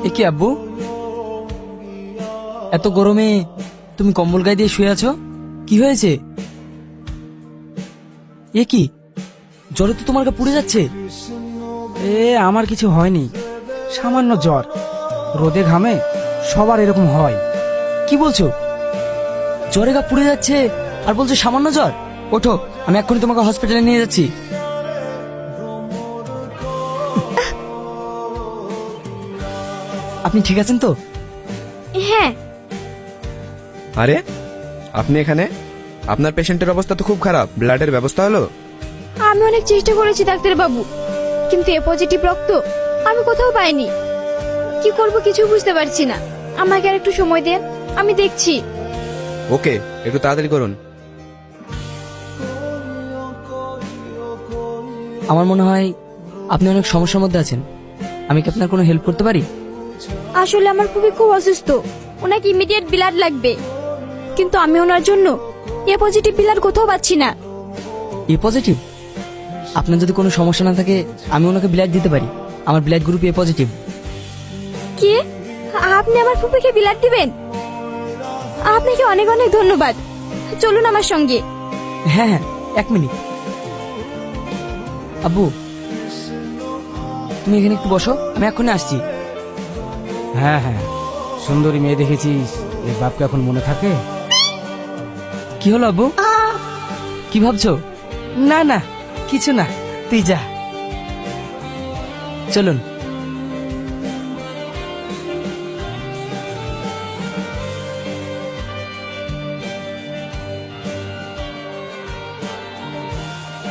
এ কি আব্বু, এত গরমে তুমি কম্বল গায়ে দিয়ে শুয়ে আছো? কি হয়েছে? এ কি, জ্বরে তো তোমার গা পুড়ে যাচ্ছে। আমার কিছু হয়নি, সামান্য জ্বর। রোদে ঘামে সবার এরকম হয়। কি বলছো? জ্বরে গা পুড়ে যাচ্ছে আর বলছো সামান্য জ্বর? ওঠো, আমি এক্ষুনি তোমাকে হসপিটালে নিয়ে যাচ্ছি। আপনি ঠিক আছেন তো? হ্যাঁ। আরে আপনি এখানে? আপনার পেশেন্টের অবস্থা তো খুব খারাপ, ব্লাডের ব্যবস্থা হলো? আমি অনেক চেষ্টা করেছি ডাক্তার বাবু, কিন্তু এ পজিটিভ রক্ত আমি কোথাও পাইনি। কি করব কিছু বুঝতে পারছি না। আমাকে আর একটু সময় দেন, আমি দেখছি। ওকে, একটু তাড়াতাড়ি করুন। আমার মনে হয় আপনি অনেক সমস্যার মধ্যে আছেন। আমি কি আপনার কোনো হেল্প করতে পারি? আসলে আমার খুব অসুস্থ, ওনাকে ইমিডিয়েট ব্লাড লাগবে, কিন্তু আমি ওনার জন্য এ পজিটিভ ব্লাড কোথাও পাচ্ছি না। এ পজিটিভ? আপনার যদি কোনো সমস্যা না থাকে আমি ওনাকে ব্লাড দিতে পারি। আমার ব্লাড গ্রুপ এ পজিটিভ। কি, আপনি আমার ফুপিকে ব্লাড দিবেন? আপনাকে অনেক অনেক ধন্যবাদ। চলুন আমার সঙ্গে। হ্যাঁ হ্যাঁ, 1 মিনিট। আব্বু, তুমি এখানে একটু বসো, আমি এক্ষুনি আসছি। হ্যাঁ হ্যাঁ, সুন্দরী মেয়ে দেখেছিস, এর বাপকে এখন মনে থাকে? কি হলো আব্বু, কি ভাবছো? না না, কিছু না, তুই যা। চলুন।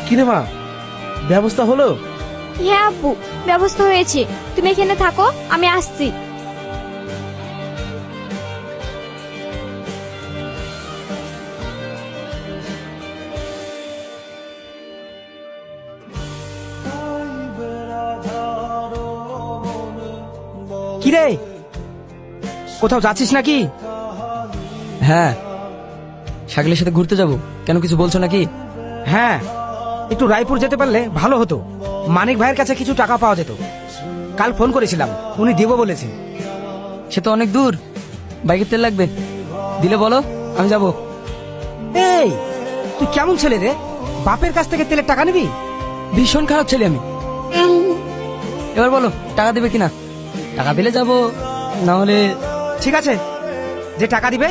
কিরে মা, ব্যবস্থা হলো? হ্যাঁ আব্বু, ব্যবস্থা হয়েছে। তুমি এখানে থাকো, আমি আসছি। কিরে, কোথাও যাচ্ছিস নাকি? হ্যাঁ, শাকিলের সাথে ঘুরতে যাব। কেন, কিছু বলছো নাকি? হ্যাঁ, একটু রায়পুর যেতে পারলে ভালো হতো। মানিক ভাইয়ের কাছে কিছু টাকা পাওয়া যেত। কাল ফোন করেছিলাম, উনি দেবো বলেছে। সে তো অনেক দূর, বাইকের তেল লাগবে। দিলে বলো, আমি যাব। এই, তুই কেমন ছেলে রে? বাপের কাছ থেকে তেলের টাকা নিবি? ভীষণ খারাপ ছেলে আমি। এবার বলো, টাকা দিবে কিনা? টাকা দিলে যাব, না হলে... ঠিক আছে, যে টাকা দিবে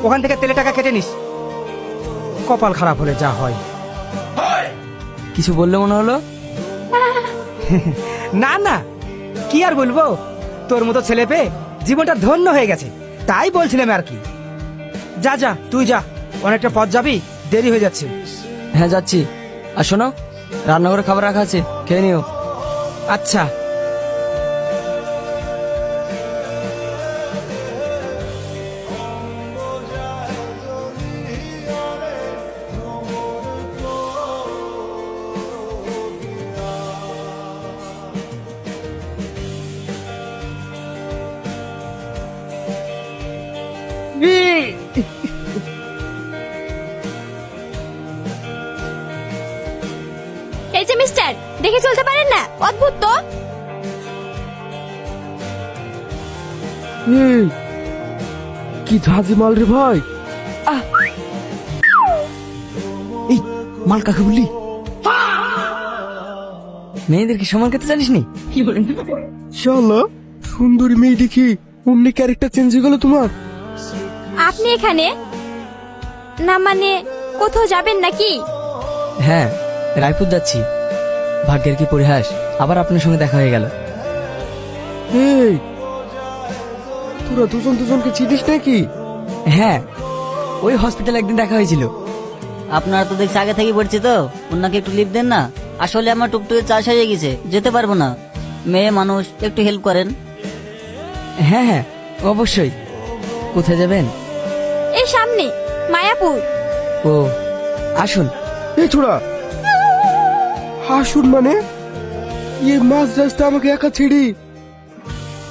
ওখান থেকে তেলের টাকা কেটে নিস। কপাল খারাপ হলে যা হয়। কিছু বললে মনে হলো? না না, কি আর বলবো, তোর মতো ছেলে পেয়ে জীবনটা ধন্য হয়ে গেছে, তাই বলছিলাম আর কি। যা যা, তুই যা, অনেকটা পথ যাবি, দেরি হয়ে যাচ্ছে। হ্যাঁ যাচ্ছি। আর শোনো, রান্নাঘরে খাবার রাখা আছে, খেয়ে নিও। আচ্ছা। এই যে মিস্টার, দেখে চলতে পারেন না? অদ্ভুত তো। কি ঝাঁঝি মাল রে ভাই! এই মাল কাকে বললি? মেয়েদেরকে সম্মান করতে জানিস নি? কি বলেন? শালা, সুন্দরী মেয়ে দেখি অন্য ক্যারেক্টার চেঞ্জ হয়ে গেল তোমার। আপনি এখানে না, মানে কোথাও যাবেন নাকি? হ্যাঁ, রায়পুর যাচ্ছি। ভাগ্যের কি পরিহাস, আবার আপনার সঙ্গে দেখা হয়ে গেল। এই, তোরা দুজন দুজনকে চিনিস নাকি? হ্যাঁ, ওই হসপিটালে একদিন দেখা হয়েছিল। আপনারা তো দেখছি আগে থেকে পরিচিত, ওনাকে একটু লিভ দেন না। আসলে আমার টুকটুকে চাষ হয়ে গেছে, যেতে পারবো না। মেয়ে মানুষ, একটু হেল্প করেন। হ্যাঁ হ্যাঁ, অবশ্যই। কোথায় যাবেন? এই সামনে, মায়াপুর। ও, আসুন। এই ছোড়া, হাসুন মানে? এই মাছ রাস্তা আমাকে একা ছেড়ি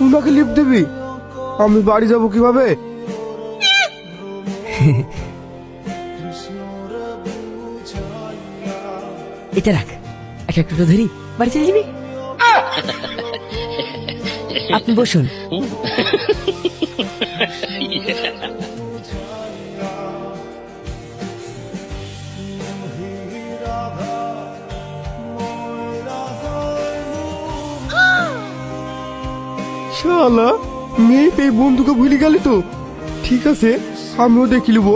উনাকে লিফট দেবি? আমি বাড়ি যাব কিভাবে? এটা রাখ, এক একটু ধরি, বাড়ি চলে যাবি। আপনি বসুন। শালা মেয়ে পেয়ে বন্ধুকে ভুলে গেলি তো। ঠিক আছে, আমিও দেখে নেবো।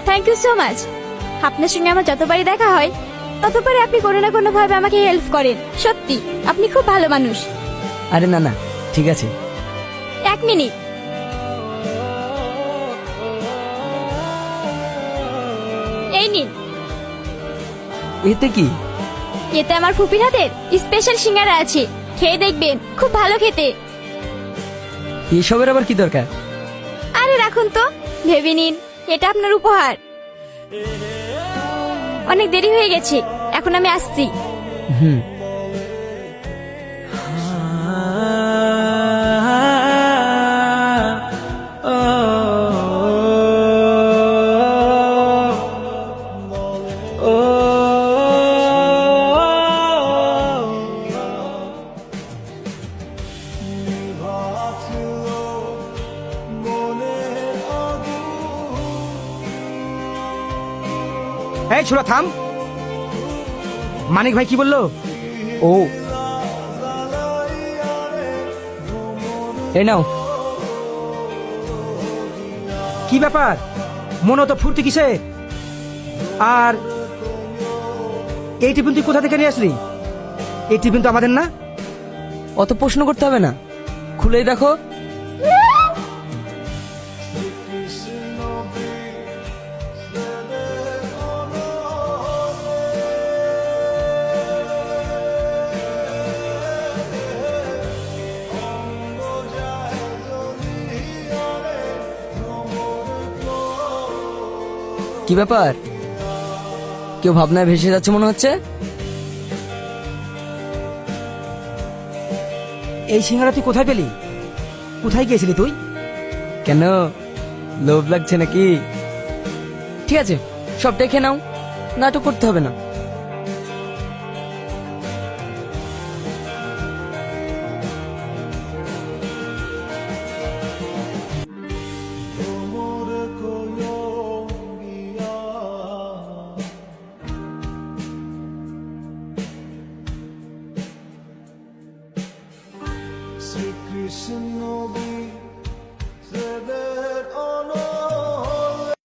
Thank you so much. আপনার সঙ্গে আমার যতবারই দেখা হয় ততবারই আপনি কোনো না কোনো ভাবে আমাকে হেল্প করেন। সত্যি আপনি খুব ভালো মানুষ। আরে না না, ঠিক আছে। 1 মিনিট। এই নিন। এতে কি? এতে আমার ফুপির হাতের স্পেশাল সিঙ্গারা আছে, খেয়ে দেখবেন, খুব ভালো খেতে। এসবের আবার কি দরকার? আরে রাখুন তো, ভেবে নিন, এটা আপনার উপহার। অনেক দেরি হয়ে গেছে, এখন আমি আসছি। হুম। এই ছোড়া থাম। মানিক ভাই কি বললো? ও, এই নাও। কি ব্যাপার, মনে তো ফুর্তি কিসে? আর এই টিফিন তুই কোথা থেকে নিয়ে আসলি? এই টিফিন তো আমাদের না। অত প্রশ্ন করতে হবে না, খুলেই দেখো। কি ব্যাপার, কেউ ভাবনায় ভেসে যাচ্ছে মনে হচ্ছে? এই সিঙ্গারা তুই কোথায় পেলি? কোথায় গিয়েছিলি তুই? কেন, লোভ লাগছে নাকি? ঠিক আছে, সবটাই খেয়ে নাও, নাটক করতে হবে না।